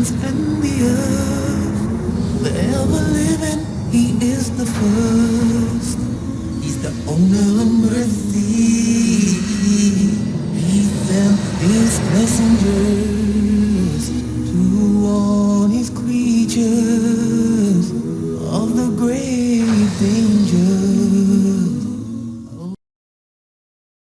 heavens and the earth, the ever-living, he is the first. He's the owner of mercy. He sent his messengers to warn his creatures of the grave dangers.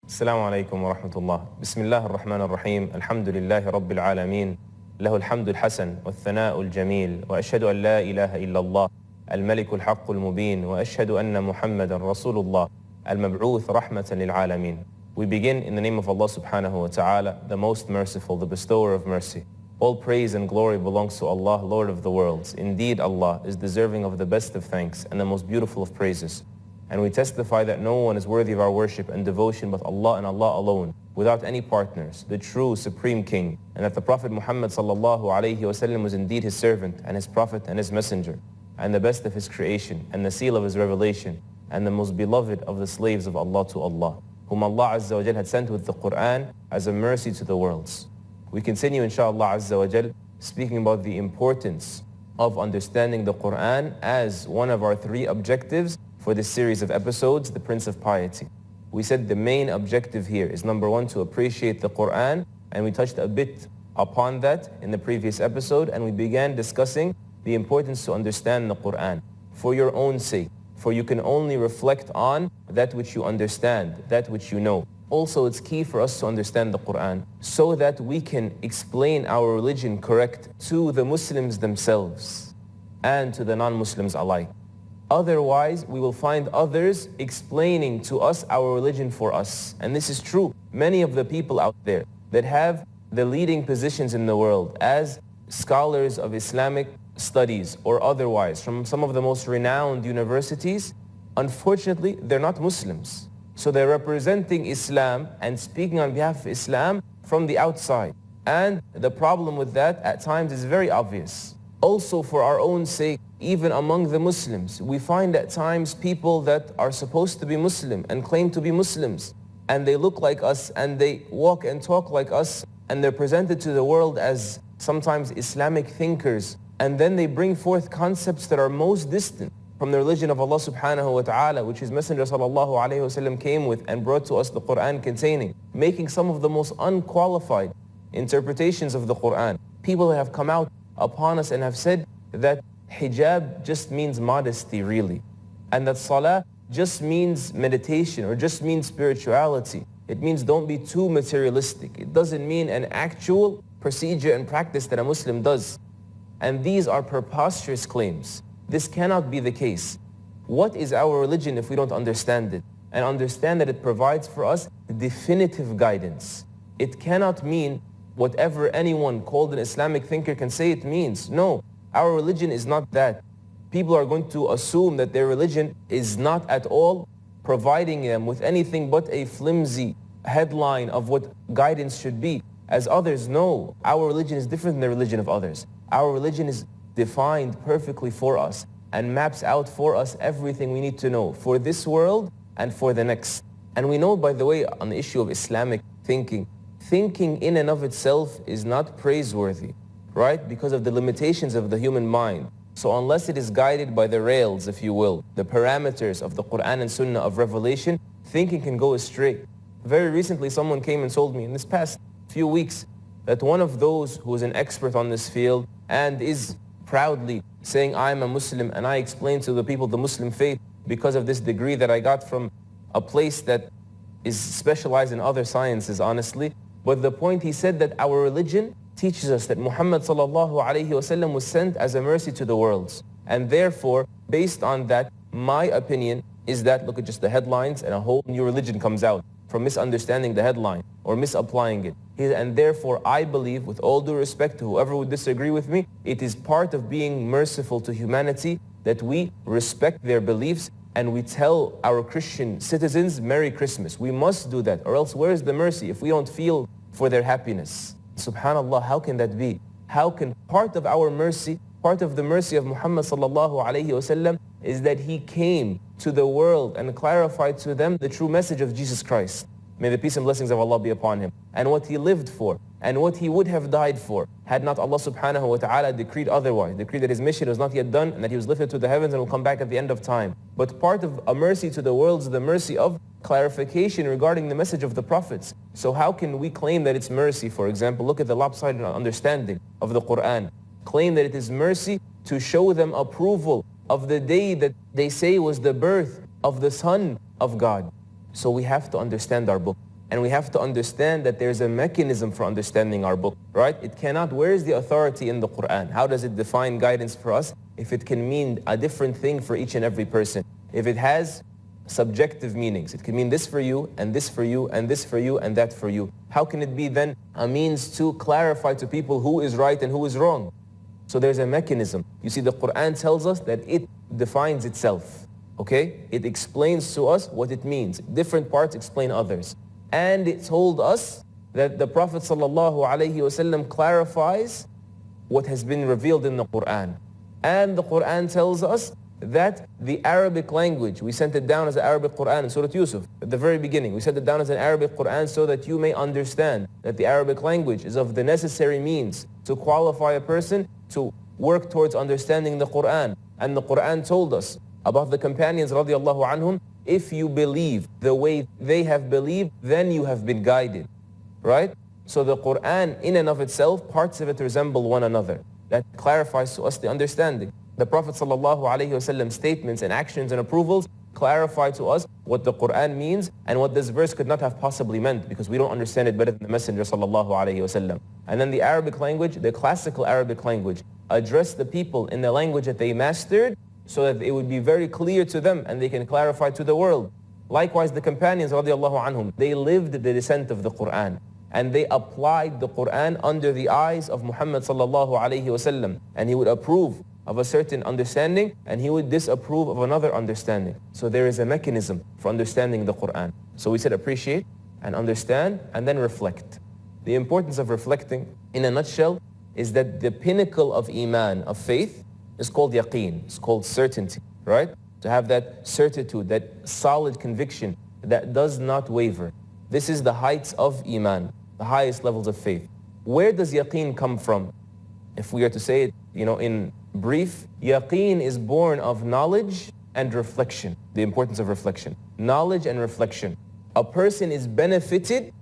السلام عليكم ورحمة الله. بسم الله الرحمن الرحيم. الحمد لله رب العالمين، له الحمد الحسن والثناء الجميل، وأشهد أن لا إله إلا الله الملك الحق المبين، وأشهد أن محمدا رسول الله المبعوث رحمة للعالمين. We begin in the name of Allah subhanahu wa ta'ala, the most merciful, the bestower of mercy. All praise and glory belongs to Allah, Lord of the worlds. Indeed, Allah is deserving of the best of thanks and the most beautiful of praises. And we testify that no one is worthy of our worship and devotion but Allah and Allah alone, without any partners, the true Supreme King, and that the Prophet Muhammad sallallahu alayhi wasallam was indeed his servant and his prophet and his messenger, and the best of his creation and the seal of his revelation, and the most beloved of the slaves of Allah to Allah, whom Allah Azza wa Jal had sent with the Quran as a mercy to the worlds. We continue inshaAllah Azza wa Jal speaking about the importance of understanding the Quran as one of our three objectives for this series of episodes, The Prince of Piety. We said the main objective here is number one, to appreciate the Quran, and we touched a bit upon that in the previous episode, and we began discussing the importance to understand the Quran for your own sake, for you can only reflect on that which you understand, that which you know. Also, it's key for us to understand the Quran so that we can explain our religion correct to the Muslims themselves and to the non-Muslims alike. Otherwise, we will find others explaining to us our religion for us. And this is true. Many of the people out there that have the leading positions in the world as scholars of Islamic studies or otherwise from some of the most renowned universities, unfortunately, they're not Muslims. So they're representing Islam and speaking on behalf of Islam from the outside. And the problem with that at times is very obvious. Also, for our own sake, even among the Muslims, we find at times people that are supposed to be Muslim and claim to be Muslims, and they look like us and they walk and talk like us, and they're presented to the world as sometimes Islamic thinkers, and then they bring forth concepts that are most distant from the religion of Allah subhanahu wa ta'ala, which His Messenger sallallahu alayhi wa sallam came with and brought to us the Quran containing, making some of the most unqualified interpretations of the Quran. People have come out upon us and have said that hijab just means modesty really, and that salah just means meditation or just means spirituality. It means don't be too materialistic. It doesn't mean an actual procedure and practice that a Muslim does. And these are preposterous claims. This cannot be the case. What is our religion if we don't understand it and understand that it provides for us definitive guidance? It cannot mean whatever anyone called an Islamic thinker can say it means. No, our religion is not that. People are going to assume that their religion is not at all providing them with anything but a flimsy headline of what guidance should be. As others know, our religion is different than the religion of others. Our religion is defined perfectly for us and maps out for us everything we need to know for this world and for the next. And we know, by the way, on the issue of Islamic thinking in and of itself is not praiseworthy, right? Because of the limitations of the human mind. So unless it is guided by the rails, if you will, the parameters of the Quran and Sunnah of revelation, thinking can go astray. Very recently, someone came and told me in this past few weeks that one of those who is an expert on this field and is proudly saying, I'm a Muslim and I explain to the people the Muslim faith because of this degree that I got from a place that is specialized in other sciences, honestly. But the point, he said that our religion teaches us that Muhammad sallallahu alayhi wasallam was sent as a mercy to the worlds. And therefore, based on that, my opinion is that, look at just the headlines and a whole new religion comes out from misunderstanding the headline or misapplying it. And therefore, I believe, with all due respect to whoever would disagree with me, it is part of being merciful to humanity that we respect their beliefs and we tell our Christian citizens, Merry Christmas. We must do that, or else where is the mercy if we don't feel for their happiness? Subhanallah, how can that be? How can part of our mercy, part of the mercy of Muhammad sallallahu alayhi wasallam is that he came to the world and clarified to them the true message of Jesus Christ. May the peace and blessings of Allah be upon him. And what he lived for, and what he would have died for, had not Allah subhanahu wa ta'ala decreed otherwise, decreed that his mission was not yet done, and that he was lifted to the heavens and will come back at the end of time. But part of a mercy to the world is the mercy of clarification regarding the message of the prophets. So how can we claim that it's mercy? For example, look at the lopsided understanding of the Quran. Claim that it is mercy to show them approval of the day that they say was the birth of the Son of God. So we have to understand our book. And we have to understand that there's a mechanism for understanding our book, right? It cannot, where is the authority in the Quran? How does it define guidance for us if it can mean a different thing for each and every person? If it has subjective meanings, it can mean this for you, and this for you, and this for you, and that for you. How can it be then a means to clarify to people who is right and who is wrong? So there's a mechanism. You see, the Quran tells us that it defines itself, okay? It explains to us what it means. Different parts explain others. And it told us that the Prophet ﷺ clarifies what has been revealed in the Quran. And the Quran tells us that the Arabic language, we sent it down as an Arabic Quran in Surah Yusuf at the very beginning. We sent it down as an Arabic Quran so that you may understand that the Arabic language is of the necessary means to qualify a person to work towards understanding the Quran. And the Quran told us about the companions radiallahu anhum, if you believe the way they have believed, then you have been guided, right? So the Quran in and of itself, parts of it resemble one another. That clarifies to us the understanding. The Prophet ﷺ's statements and actions and approvals clarify to us what the Quran means and what this verse could not have possibly meant, because we don't understand it better than the Messenger ﷺ. And then the Arabic language, the classical Arabic language, addressed the people in the language that they mastered so that it would be very clear to them and they can clarify to the world. Likewise, the companions radiallahu anhum, they lived the descent of the Quran and they applied the Quran under the eyes of Muhammad sallallahu alayhi wasallam, and he would approve of a certain understanding and he would disapprove of another understanding. So there is a mechanism for understanding the Quran. So we said appreciate and understand and then reflect. The importance of reflecting in a nutshell is that the pinnacle of iman, of faith, is called yaqeen, it's called certainty, right? To have that certitude, that solid conviction that does not waver. This is the heights of iman, the highest levels of faith. Where does yaqeen come from? If we are to say it, in brief, yaqeen is born of knowledge and reflection, the importance of reflection. Knowledge and reflection. A person is benefited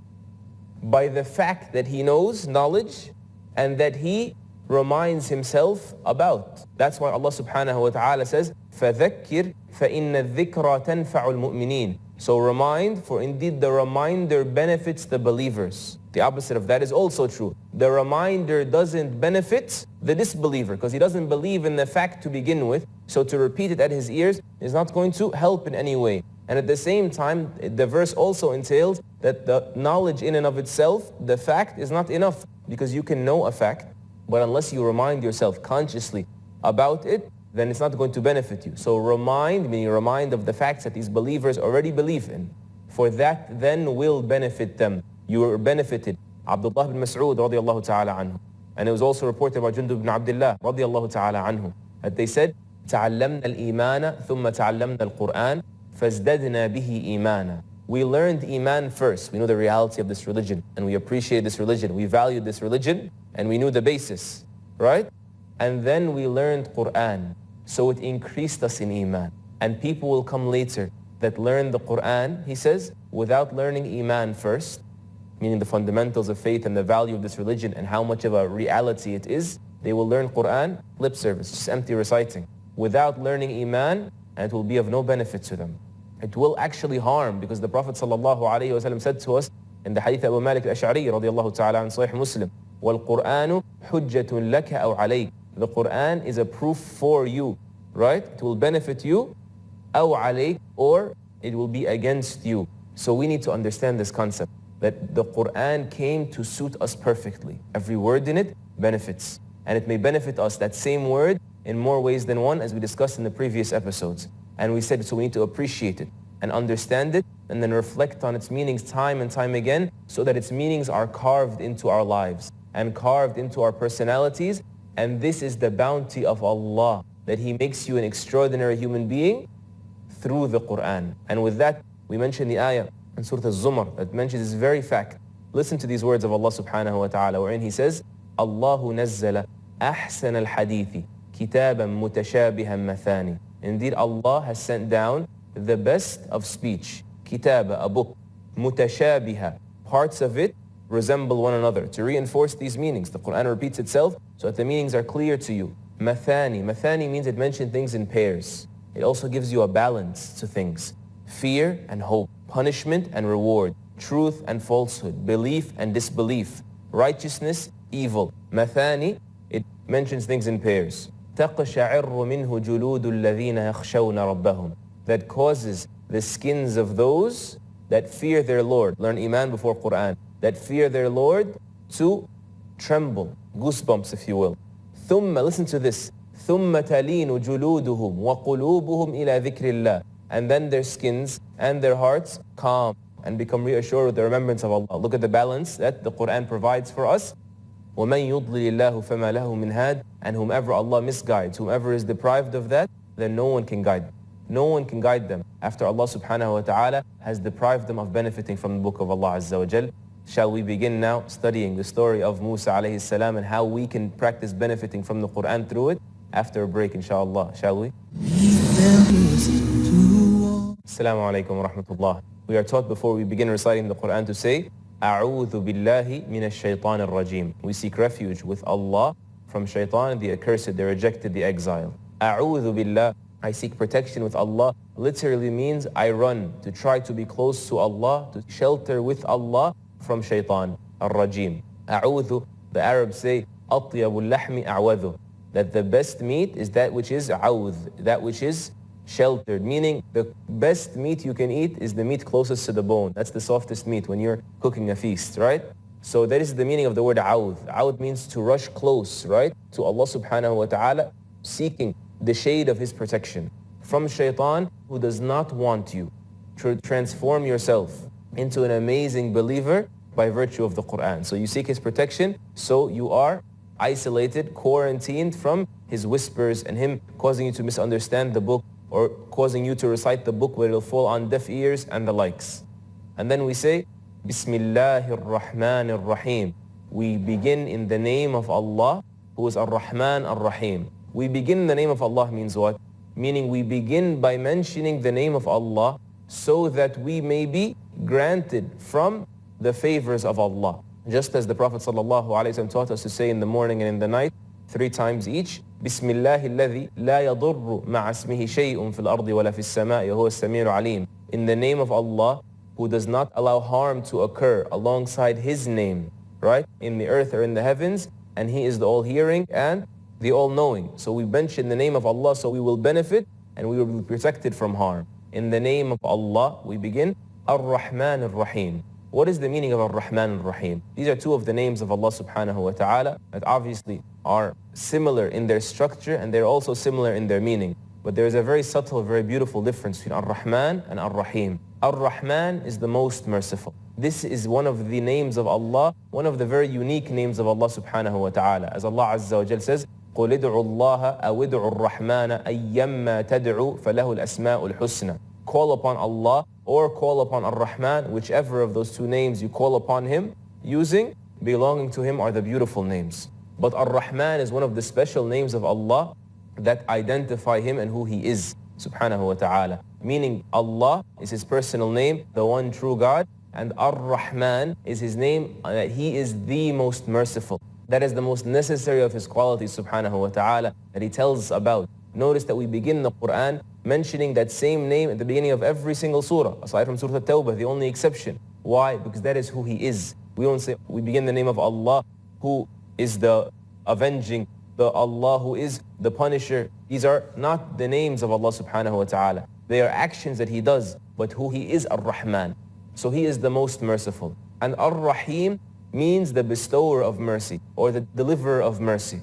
by the fact that he knows knowledge and that he reminds himself about. That's why Allah subhanahu wa ta'ala says, فَذَكِّرْ فَإِنَّ الذِّكْرَى تَنْفَعُ الْمُؤْمِنِينَ. So remind, for indeed the reminder benefits the believers. The opposite of that is also true. The reminder doesn't benefit the disbeliever because he doesn't believe in the fact to begin with. So to repeat it at his ears is not going to help in any way. And at the same time, the verse also entails that the knowledge in and of itself, the fact is not enough, because you can know a fact, but unless you remind yourself consciously about it, then it's not going to benefit you. So remind, meaning remind of the facts that these believers already believe in. For that then will benefit them. You are benefited. Abdullah bin Mas'ud radiallahu ta'ala anhu. And it was also reported by Jundub bin Abdullah radiallahu ta'ala anhu, that they said, تعلمنا الإيمان ثم تعلمنا القرآن فازددنا به إيمانا. We learned Iman first. We know the reality of this religion and we appreciate this religion. We valued this religion and we knew the basis, right? And then we learned Quran. So it increased us in Iman. And people will come later that learn the Quran, he says, without learning Iman first, meaning the fundamentals of faith and the value of this religion and how much of a reality it is. They will learn Quran, lip service, just empty reciting, without learning Iman, and it will be of no benefit to them. It will actually harm, because the Prophet ﷺ said to us in the hadith Abu Malik al-Ash'ari radiallahu ta'ala in Sahih Muslim, وَالْقُرْآنُ حُجَّةٌ لَكَ أَوْ عَلَيْكَ. The Quran is a proof for you, right? It will benefit you, أَوْ عَلَيْكَ, or it will be against you. So we need to understand this concept, that the Quran came to suit us perfectly. Every word in it benefits. And it may benefit us, that same word, in more ways than one, as we discussed in the previous episodes. And we said, so we need to appreciate it and understand it and then reflect on its meanings time and time again, so that its meanings are carved into our lives and carved into our personalities. And this is the bounty of Allah, that He makes you an extraordinary human being through the Quran. And with that, we mentioned the ayah in Surah Al-Zumar that mentions this very fact. Listen to these words of Allah subhanahu wa ta'ala, wherein He says, Allahu nazzala ahsan al-hadithi kitaban mutashabihan mathani. Indeed, Allah has sent down the best of speech, kitaba, a book, mutashabiha, parts of it resemble one another, to reinforce these meanings. The Quran repeats itself so that the meanings are clear to you. Mathani means it mentions things in pairs. It also gives you a balance to things. Fear and hope, punishment and reward, truth and falsehood, belief and disbelief, righteousness, evil. Mathani, it mentions things in pairs. تَقْشَعِرُّ مِنْهُ جُلُودُ الَّذِينَ يَخْشَوْنَ رَبَّهُم. That causes the skins of those that fear their Lord. Learn Iman before Quran. That fear their Lord to tremble. Goosebumps, if you will. ثُمَّ, listen to this. ثُمَّ تَلِينُ جُلُودُهُمْ وَقُلُوبُهُمْ إِلَى ذِكْرِ اللَّهِ. And then their skins and their hearts calm and become reassured with the remembrance of Allah. Look at the balance that the Quran provides for us. وَمَنْ يُضْلِلِ اللَّهُ فَمَا لَهُ مِنْ هَادٍ. And whomever Allah misguides, whomever is deprived of that, then no one can guide them. No one can guide them after Allah subhanahu wa ta'ala has deprived them of benefiting from the book of Allah Azza wa Jal. Shall we begin now studying the story of Musa alayhi salam and how we can practice benefiting from the Quran through it? After a break, inshallah, shall we? Assalamu alaikum wa rahmatullah. We are taught before we begin reciting the Quran to say, أعوذ بالله من الشيطان الرجيم. We seek refuge with Allah from shaitan, the accursed, the rejected, the exile. أعوذ بالله. I seek protection with Allah literally means I run to try to be close to Allah, to shelter with Allah from shaitan, al-rajim. A'udhu, the Arabs say, أطيب اللحم أعوذ. That the best meat is that which is a'udh, that which is sheltered. Meaning the best meat you can eat is the meat closest to the bone. That's the softest meat when you're cooking a feast, right? So that is the meaning of the word a'udh. A'udh means to rush close, right? To Allah subhanahu wa ta'ala, seeking the shade of His protection from shaitan, who does not want you to transform yourself into an amazing believer by virtue of the Quran. So you seek his protection, so you are isolated, quarantined from his whispers and him causing you to misunderstand the book or causing you to recite the book where it will fall on deaf ears and the likes. And then we say, Bismillahir Rahmanir Rahim. We begin in the name of Allah, who is Ar-Rahman Ar-Rahim. We begin in the name of Allah means what? Meaning we begin by mentioning the name of Allah so that we may be granted from the favors of Allah. Just as the Prophet ﷺ taught us to say in the morning and in the night 3 times each, Bismillahi alladhi la yadurru ma'a ismihi shay'un fil ardi wala fis sama'i wa huwa as-sami'ul alim. In the name of Allah, who does not allow harm to occur alongside His name, right? In the earth or in the heavens, and He is the all-hearing and the all-knowing. So we mention the name of Allah so we will benefit and we will be protected from harm. In the name of Allah, we begin Ar-Rahman Ar-Rahim. What is the meaning of Ar-Rahman Ar-Rahim? These are 2 of the names of Allah subhanahu wa ta'ala that obviously are similar in their structure and they're also similar in their meaning. But there is a very subtle, very beautiful difference between Ar-Rahman and Ar-Rahim. Ar-Rahman is the most merciful. This is one of the names of Allah, one of the very unique names of Allah subhanahu wa ta'ala. As Allah Azza wa Jal says, قُلِ ادْعُوا اللَّهَ أَوِ ادْعُوا الرَّحْمَنَ أَيَّمَّا تَدْعُوا فَلَهُ الْأَسْمَاءُ الْحُسْنَى. Call upon Allah or call upon Ar-Rahman, whichever of those 2 names you call upon Him using, belonging to Him are the beautiful names. But Ar-Rahman is one of the special names of Allah that identify Him and who He is, subhanahu wa ta'ala. Meaning Allah is His personal name, the one true God, and Ar-Rahman is His name, that He is the most merciful. That is the most necessary of His qualities, subhanahu wa ta'ala, that He tells us about. Notice that we begin the Quran mentioning that same name at the beginning of every single surah, aside from Surah At-Tawbah, the only exception. Why? Because that is who He is. We don't say, we begin the name of Allah, who is the avenging, the Allah who is the punisher. These are not the names of Allah subhanahu wa ta'ala. They are actions that He does, but who He is, Ar-Rahman. So He is the most merciful. And Ar-Rahim means the bestower of mercy or the deliverer of mercy.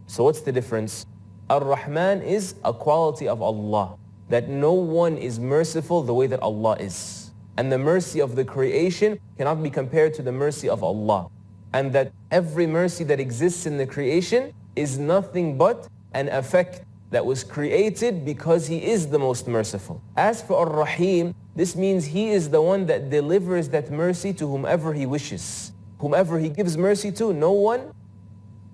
So what's the difference? Ar-Rahman is a quality of Allah, that no one is merciful the way that Allah is. And the mercy of the creation cannot be compared to the mercy of Allah. And that every mercy that exists in the creation is nothing but an effect that was created because he is the most merciful. As for Ar-Rahim, this means he is the one that delivers that mercy to whomever he wishes. Whomever he gives mercy to, no one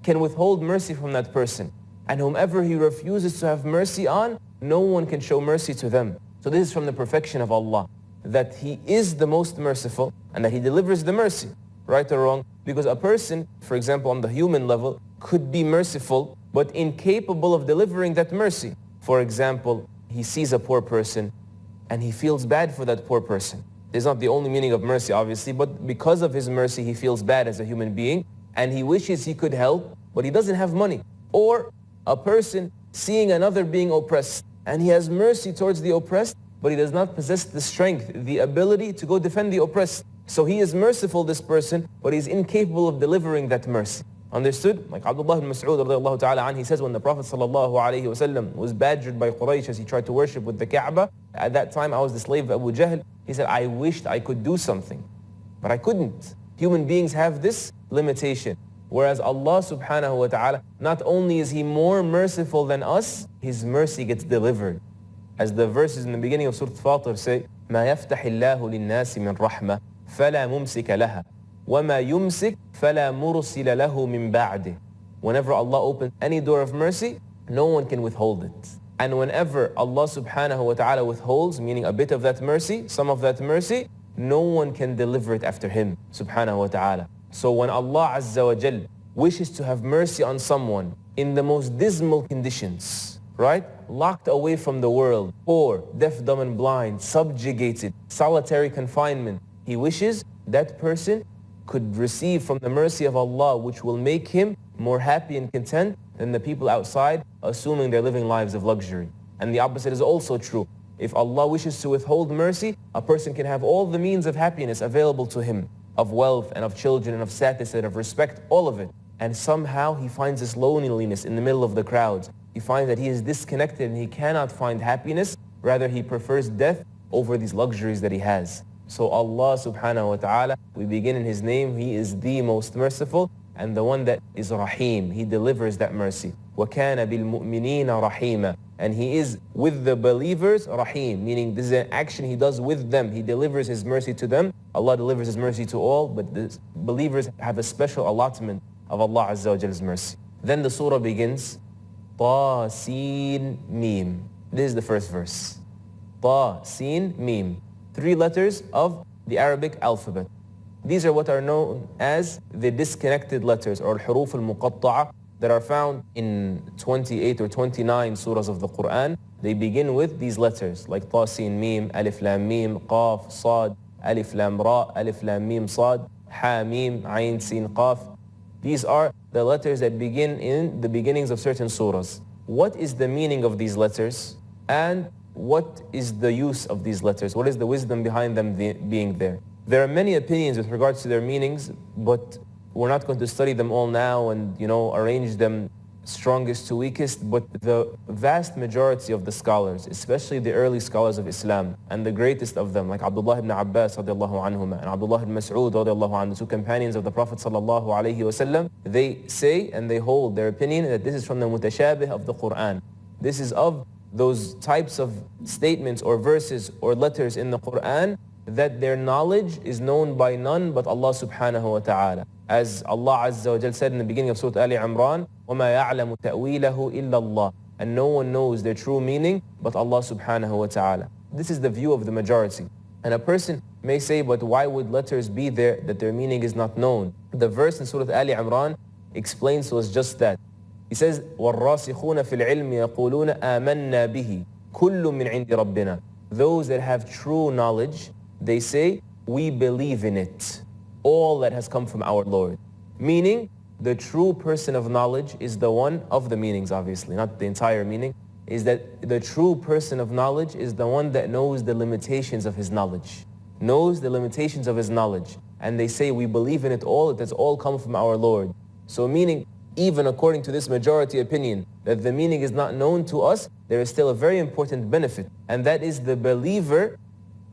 can withhold mercy from that person. And whomever he refuses to have mercy on, no one can show mercy to them. So this is from the perfection of Allah, that he is the most merciful and that he delivers the mercy, right or wrong. Because a person, for example, on the human level, could be merciful but incapable of delivering that mercy. For example, he sees a poor person and he feels bad for that poor person. This is not the only meaning of mercy, obviously, but because of his mercy, he feels bad as a human being and he wishes he could help, but he doesn't have money. Or a person seeing another being oppressed and he has mercy towards the oppressed, but he does not possess the strength, the ability to go defend the oppressed. So he is merciful, this person, but he's incapable of delivering that mercy. Understood? Like Abdullah ibn Mas'ud radiallahu ta'ala anh, he says when the Prophet sallallahu alayhi wasallam was badgered by Quraysh as he tried to worship with the Kaaba, at that time I was the slave of Abu Jahl, he said, I wished I could do something, but I couldn't. Human beings have this limitation. Whereas Allah subhanahu wa ta'ala, not only is he more merciful than us, his mercy gets delivered. As the verses in the beginning of Surah Fatir say, مَا يَفْتَحِ اللَّهُ لِلنَّاسِ مِنْ رَحْمَةٍ فَلَا مُمْسِكَ لَهَا وَمَا يُمْسِكْ فَلَا مُرْسِلَ لَهُ مِنْ بَعْدِهِ. Whenever Allah opens any door of mercy, no one can withhold it. And whenever Allah subhanahu wa ta'ala withholds, meaning a bit of that mercy, some of that mercy, no one can deliver it after him subhanahu wa ta'ala. So when Allah azza wa jal wishes to have mercy on someone in the most dismal conditions, right? Locked away from the world, poor, deaf, dumb and blind, subjugated, solitary confinement, he wishes that person could receive from the mercy of Allah, which will make him more happy and content than the people outside, assuming they're living lives of luxury. And the opposite is also true. If Allah wishes to withhold mercy, a person can have all the means of happiness available to him, of wealth and of children and of status and of respect, all of it. And somehow he finds this loneliness in the middle of the crowds. He finds that he is disconnected and he cannot find happiness. Rather, he prefers death over these luxuries that he has. So Allah subhanahu wa ta'ala, we begin in his name. He is the most merciful and the one that is Rahim. He delivers that mercy. وَكَانَ بِالْمُؤْمِنِينَ رَحِيمًا. And he is with the believers Rahim, meaning this is an action he does with them. He delivers his mercy to them. Allah delivers his mercy to all, but the believers have a special allotment of Allah Azza wa Jall's mercy. Then the surah begins, Ta, Sin, Mim. This is the first verse. Ta, Sin, Mim. 3 letters of the Arabic alphabet. These are what are known as the disconnected letters or al-huruf al-muqatta'a that are found in 28 or 29 surahs of the Quran. They begin with these letters like Ta, Sin, Mim, Alif, Lam, Mim, Qaf, Sad, Alif, Lam, Ra, Alif, Lam, Mim, Sad, Ha, Mim, Ain, Sin, Qaf. These are the letters that begin in the beginnings of certain surahs. What is the meaning of these letters? And what is the use of these letters? What is the wisdom behind them being there? There are many opinions with regards to their meanings, but we're not going to study them all now and, arrange them strongest to weakest. But the vast majority of the scholars, especially the early scholars of Islam, and the greatest of them, like Abdullah ibn Abbas radiallahu anhuma, and Abdullah ibn Mas'ud radiallahu anhu, 2 companions of the Prophet sallallahu alayhi wasallam, they say and they hold their opinion that this is from the mutashabih of the Quran. This is of those types of statements or verses or letters in the Quran that their knowledge is known by none but Allah subhanahu wa ta'ala. As Allah Azza wa Jal said in the beginning of Surah Ali Imran, وَمَا يَعْلَمُ تَأْوِيلَهُ إِلَّا اللَّهِ. And no one knows their true meaning but Allah subhanahu wa ta'ala. This is the view of the majority. And a person may say, but why would letters be there that their meaning is not known? The verse in Surah Ali Imran explains to us just that. He says, وَالرَّاسِخُونَ فِي الْعِلْمِ يَقُولُونَ آمَنَّا بِهِ كُلٌّ مِّنْ عِنْدِ رَبِّنَا. Those that have true knowledge, they say, we believe in it. All that has come from our Lord. Meaning, the true person of knowledge is the one of the meanings, obviously, not the entire meaning, is that the true person of knowledge is the one that knows the limitations of his knowledge. Knows the limitations of his knowledge. And they say, we believe in it all, it has all come from our Lord. So meaning, even according to this majority opinion, that the meaning is not known to us, there is still a very important benefit. And that is the believer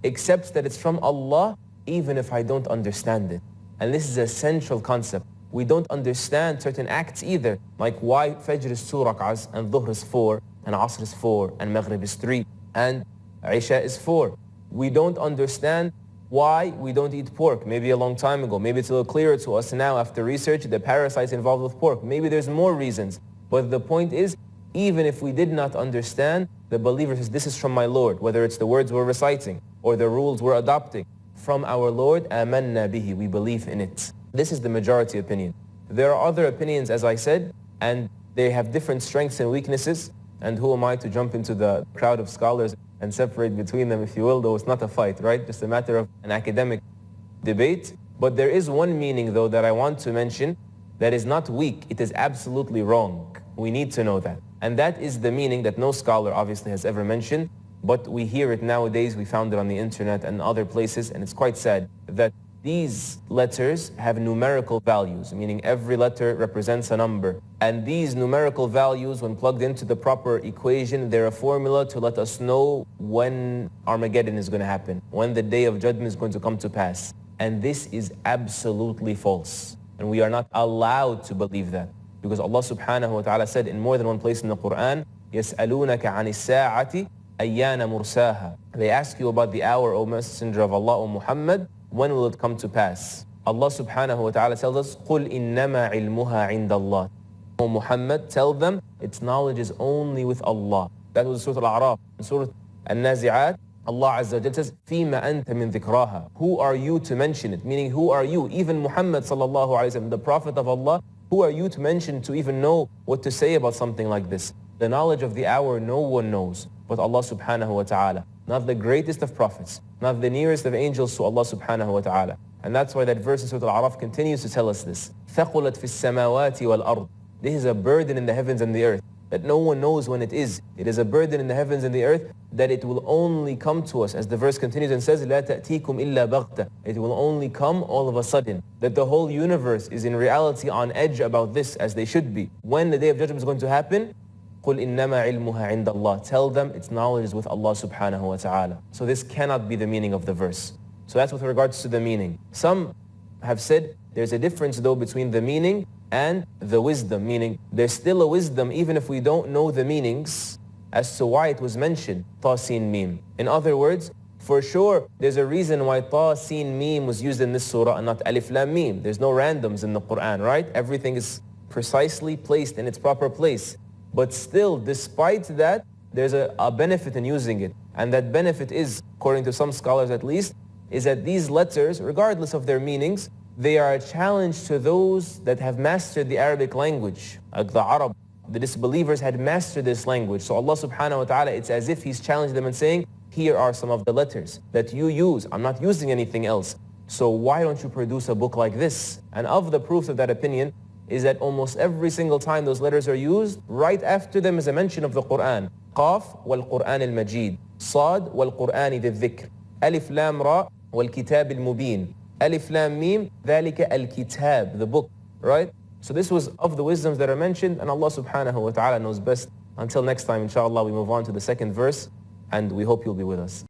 accepts that it's from Allah, even if I don't understand it. And this is a central concept. We don't understand certain acts either, like why Fajr is 2 rak'ahs and Dhuhr is 4 and Asr is 4 and Maghrib is 3 and Isha is 4. We don't understand why we don't eat pork, maybe a long time ago. Maybe it's a little clearer to us now after research, the parasites involved with pork. Maybe there's more reasons. But the point is, even if we did not understand, the believer says, this is from my Lord, whether it's the words we're reciting or the rules we're adopting. From our Lord, amanna bihi, we believe in it. This is the majority opinion. There are other opinions, as I said, and they have different strengths and weaknesses. And who am I to jump into the crowd of scholars and separate between them, if you will, though it's not a fight, right? Just a matter of an academic debate. But there is one meaning, though, that I want to mention that is not weak. It is absolutely wrong. We need to know that. And that is the meaning that no scholar obviously has ever mentioned, but we hear it nowadays. We found it on the internet and other places, and it's quite sad that these letters have numerical values, meaning every letter represents a number. And these numerical values, when plugged into the proper equation, they're a formula to let us know when Armageddon is going to happen, when the day of judgment is going to come to pass. And this is absolutely false. And we are not allowed to believe that. Because Allah subhanahu wa ta'ala said in more than one place in the Quran, يَسْأَلُونَكَ عَنِ السَّاعَةِ أَيَّانَ مُرْسَاهَا. They ask you about the hour, O Messenger of Allah, O Muhammad, when will it come to pass? Allah subhanahu wa ta'ala tells us, قُلْ إِنَّمَا عِلْمُهَا عِنْدَ اللَّهِ. O Muhammad, tell them, its knowledge is only with Allah. That was Surah Al-A'raf. In Surah Al-Nazi'at, Allah Azza wa Jalla says, فِيمَ أَنْتَ مِنْ ذِكْرَاهَا. Who are you to mention it? Meaning, who are you? Even Muhammad sallallahu alayhi wa sallam, the Prophet of Allah, who are you to mention, to even know what to say about something like this? The knowledge of the hour, no one knows but Allah subhanahu wa ta'ala. Not the greatest of prophets, not the nearest of angels to Allah subhanahu wa ta'ala. And that's why that verse in Surah Al-A'raf continues to tell us this. ثَقُلَتْ فِي السَّمَاوَاتِ وَالْأَرْضِ. This is a burden in the heavens and the earth that no one knows when it is. It is a burden in the heavens and the earth that it will only come to us, as the verse continues and says, لَا تَأْتِيكُمْ إِلَّا بَغْتَةً. It will only come all of a sudden. That the whole universe is in reality on edge about this, as they should be. When the day of judgment is going to happen, قُلْ إِنَّمَا عِلْمُهَا عِنْدَ اللَّهِ. Tell them its knowledge is with Allah subhanahu wa ta'ala. So this cannot be the meaning of the verse. So that's with regards to the meaning. Some have said there's a difference though between the meaning and the wisdom, meaning there's still a wisdom even if we don't know the meanings as to why it was mentioned, Ta Sin Mim. In other words, for sure there's a reason why Ta Sin Mim was used in this surah and not Alif Lam Mim. There's no randoms in the Quran, right? Everything is precisely placed in its proper place. But still, despite that, there's a benefit in using it. And that benefit is, according to some scholars at least, is that these letters, regardless of their meanings, they are a challenge to those that have mastered the Arabic language. Like the Arab, the disbelievers had mastered this language. So Allah subhanahu wa ta'ala, it's as if He's challenged them and saying, here are some of the letters that you use. I'm not using anything else. So why don't you produce a book like this? And of the proofs of that opinion is that almost every single time those letters are used, right after them is a mention of the Quran. Qaf wal-Quran al-Majid. Sad wal-Quran dhikr. Alif Lam Ra wal-Kitab al-Mubin. Alif Lam Mim, dhalika al-Kitab, the book, right? So this was of the wisdoms that are mentioned, and Allah subhanahu wa ta'ala knows best. Until next time, inshallah, we move on to the second verse, and we hope you'll be with us.